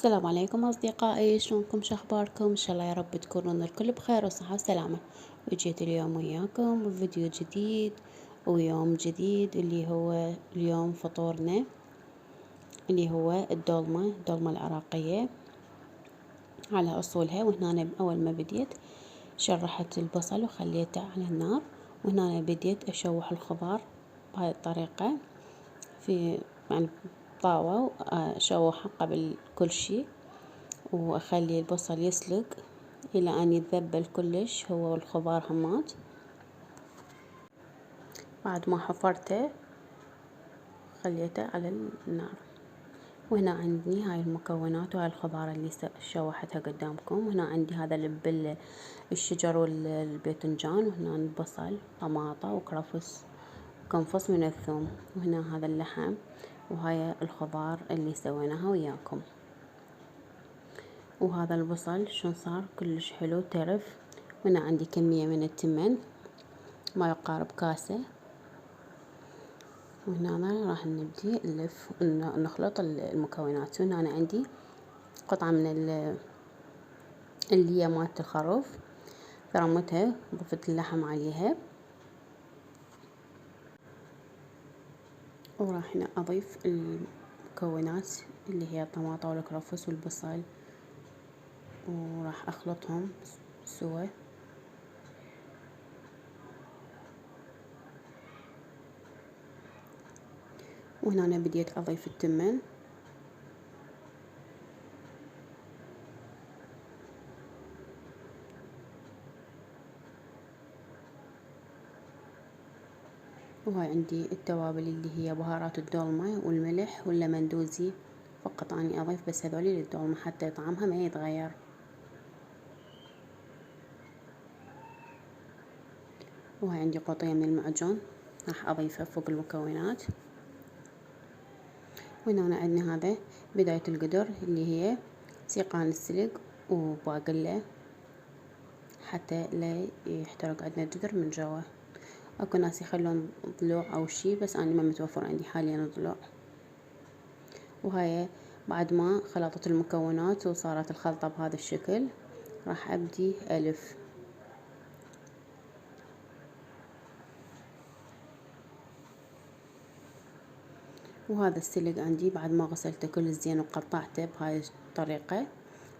السلام عليكم أصدقائي، شلونكم شخباركم؟ إن شاء الله يا رب تكونون الكل بخير وصحة وسلامة. وجيت اليوم وياكم بفيديو جديد ويوم جديد اللي هو اليوم فطورنا اللي هو الدولمة العراقية على أصولها. وهنا أنا أول ما بديت شرحت البصل وخليته على النار، وهنا أنا بديت أشوح الخضار بهاي الطريقة في يعني طاوة، أشوحه قبل كل شي وأخلي البصل يسلق إلى أن يتذبل كلش هو والخضار همات. بعد ما حفرته خليته على النار. وهنا عندي هاي المكونات وهاي الخضار اللي شوحتها قدامكم. وهنا عندي هذا لب الشجر والباذنجان، وهنا البصل طماطة وكرفس وكنفس من الثوم، وهنا هذا اللحم وهاي الخضار اللي سويناها وياكم. وهذا البصل شلون صار كلش حلو ترف. هنا عندي كمية من التمن ما يقارب كاسة. وهنا راح نبدي نلف نخلط المكونات. هنا أنا عندي قطعة من اللي هي مالت الخروف، فرمتها ضفت اللحم عليها، وراح هنا أضيف المكونات اللي هي الطماطة والكرفس والبصل، وراح أخلطهم سوا. وهنا أنا بديت أضيف التمن، وهاي عندي التوابل اللي هي بهارات الدولمة والملح واللمندوزي فقط أني أضيف بس هذولي للدولمة حتى طعمها ما يتغير. وهاي عندي قطية من المعجون راح أضيفها فوق المكونات. وهنا عندنا هذا بداية القدر اللي هي سيقان السلق وباقله حتى لا يحترق عندنا الجدر من جوا. اكو ناس يخلون ضلوع او شي، بس انا ما متوفر عندي حاليا ضلوع. وهاي بعد ما خلطت المكونات وصارت الخلطة بهذا الشكل راح ابدي الف. وهذا السلق عندي بعد ما غسلته كل زين وقطعته بهاي الطريقة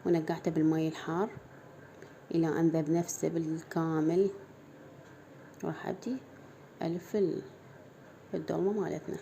ونقعته بالماء الحار الى ان ذاب نفسه بالكامل. راح ابدي الف الدولمة مالتنا.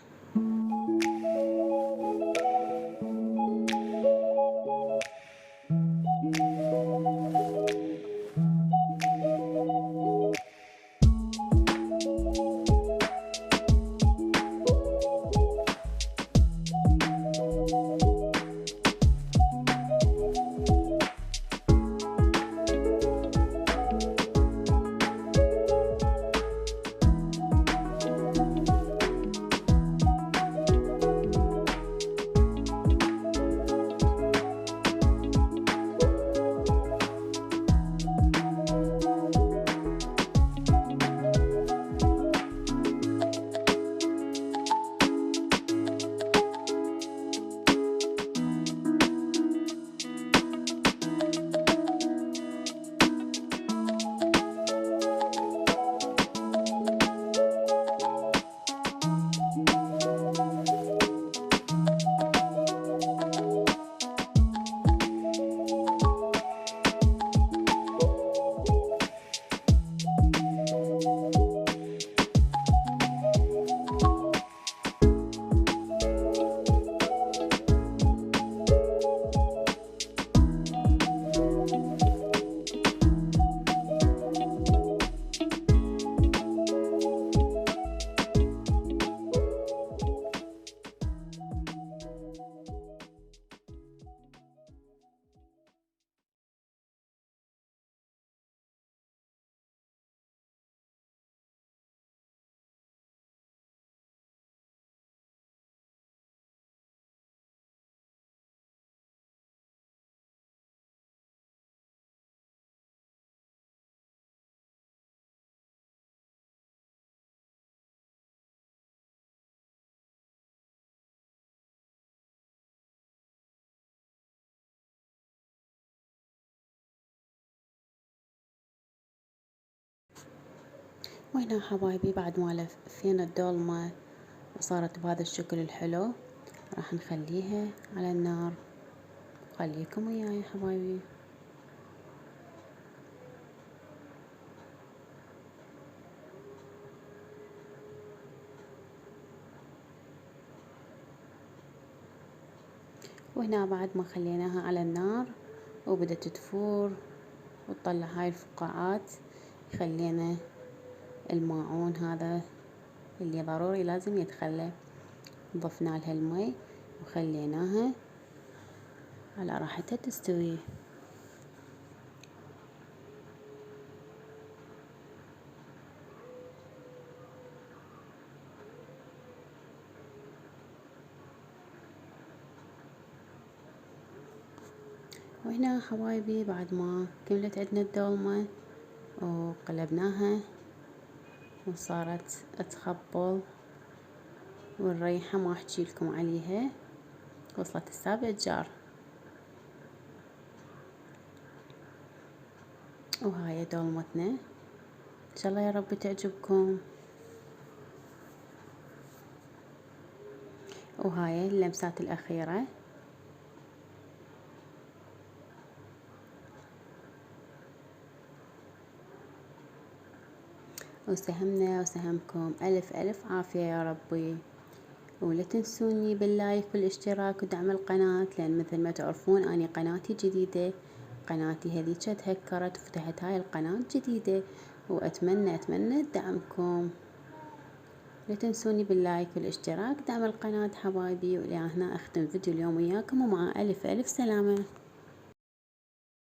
وهنا حبايبي بعد ما لفينا الدولمة وصارت بهذا الشكل الحلو، راح نخليها على النار. خليكم وياي حبايبي. وهنا بعد ما خليناها على النار وبدت تفور وتطلع هاي الفقاعات، خلينا الماعون هذا اللي ضروري لازم يتخلى، ضفنا لها المي وخليناها على راحتها تستوي. وهنا حبايبي بعد ما كملت عندنا الدولمة وقلبناها وصارت تخبل، والريحة ما احكي لكم عليها، وصلت السابع جار. وهاي دولمتنا، ان شاء الله يا رب تعجبكم. وهاي اللمسات الأخيرة. وسهمنا وسهمكم ألف ألف عافية يا ربي. ولا تنسوني باللايك والاشتراك ودعم القناة، لأن مثل ما تعرفون أني قناتي جديدة، قناتي هذيك تهكرت وفتحت هاي القناة جديدة، وأتمنى دعمكم. لا تنسوني باللايك والاشتراك، دعم القناة حبايبي. ولهنا أختم فيديو اليوم وياكم، ومع ألف ألف سلامة.